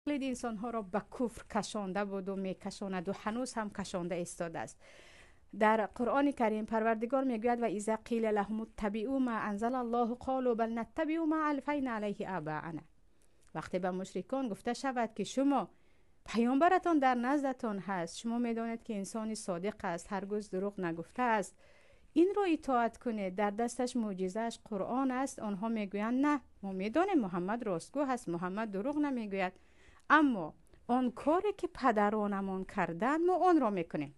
تقلید انسان ها را به کفر کشانده بود و میکشاند و هنوز هم کشانده ایستاده است. در قرآن کریم پروردگار میگوید و اذا قیل لهم اتبعوا ما انزل الله قالوا بل نتبع ما الفینا علیه آباءنا. وقتی به مشرکان گفته شود که شما پیامبرتان در نزدتان هست، شما میدانید که انسانی صادق است، هرگز دروغ نگفته است، این را اطاعت کنید، در دستش معجزه‌اش قرآن است. آنها میگویند نه، ما میدانیم محمد راستگو هست، محمد دروغ نمیگوید، اما آن کاری که پدرانمان کردند ما آن را میکنیم.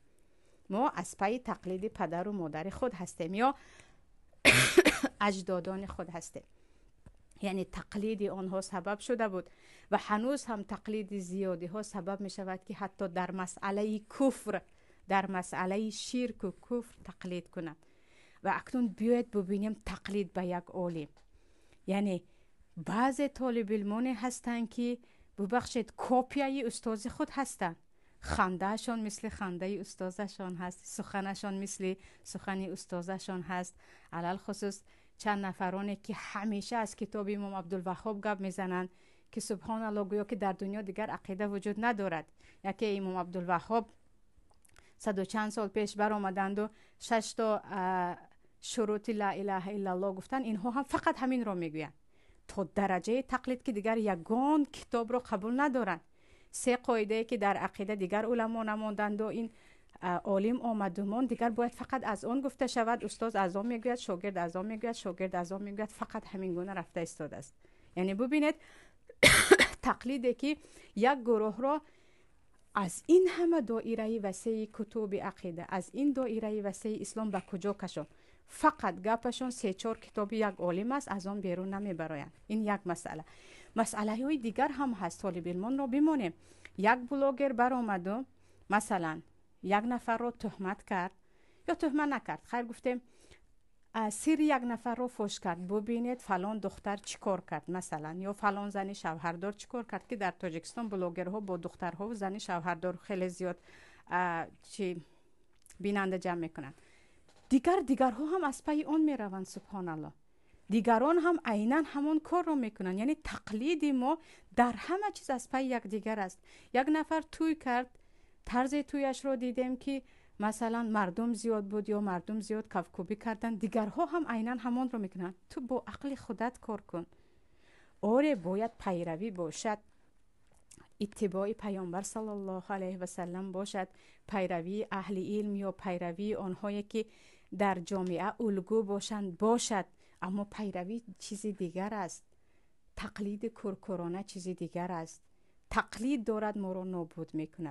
ما از پای تقلید پدر و مادر خود هستیم یا اجدادان خود هستیم. یعنی تقلید آنها سبب شده بود و هنوز هم تقلید زیادی ها سبب می شود که حتی در مسئله کفر، در مسئله شرک و کفر تقلید کنند. و اکنون بیاید ببینیم تقلید به یک عالم. یعنی بعض طالب علمان هستند که ببخشید کپی استاد خود هستند، خندهشان مثل خنده استادشان هست، سخنشان مثل سخن استادشان هست. علل خصوص چند نفرانی که همیشه از کتاب امام عبدالوهاب گپ میزنند که سبحان الله گویا که در دنیا دیگر عقیده وجود ندارد. یکی امام عبدالوهاب 100 و چند سال پیش بر آمدند و 6 تا شروط لا اله الا الله گفتن، اینها هم فقط همین را میگویند، تا درجه تقلید که دیگر یگان کتاب را قبول ندارند. 3 قاعده که در عقیده دیگر علما نماندند و این عالم آمدمان دیگر باید فقط از آن گفته شود. استاد از آن میگوید، شاگرد از آن میگوید، شاگرد از آن میگوید، فقط همین گونه رفته استاد است. یعنی ببینید تقلیدی که یک گروه را از این همه دایره وسیع کتب عقیده، از این دایره وسیع اسلام به کجا کشان؟ فقط گپشون 3-4 کتاب یک عالم است، از آن بیرون نمیبرایند. این یک مسئله. مسئله های دیگر هم هست، طالب علمان را بمانیم. یک بلاگر بر آمد و مثلا یک نفر را تهمت کرد یا تهمت نکرد، خیر گفتیم سر یک نفر را فوش کرد، ببینید فلان دختر چیکار کرد مثلا، یا فلان زن شوهردار چیکار کرد، که در تاجیکستان بلاگرها با دخترها و زن شوهردار خیلی زیاد بیننده جمع میکنند. دیگرها هم از پای اون میروند. سبحان الله، دیگران هم عیناً همون کار رو میکنن. یعنی تقلید ما در همه چیز از پای یک دیگر است. یک نفر توی کرد، طرز تویش رو دیدیم که مثلا مردم زیاد بود یا مردم زیاد کفکوبی کردن، دیگرها هم عیناً همون رو میکنن. تو با عقل خودت کار کن. آره باید پیروی باشد، اتباع پیامبر صلی الله علیه و سلم باشد، پیروی اهل علم یا پیروی آنهایی که در جامعه الگو باشد، اما پیروی چیز دیگر است، تقلید کرکرانه چیز دیگر است. تقلید دارد ما را نابود میکند.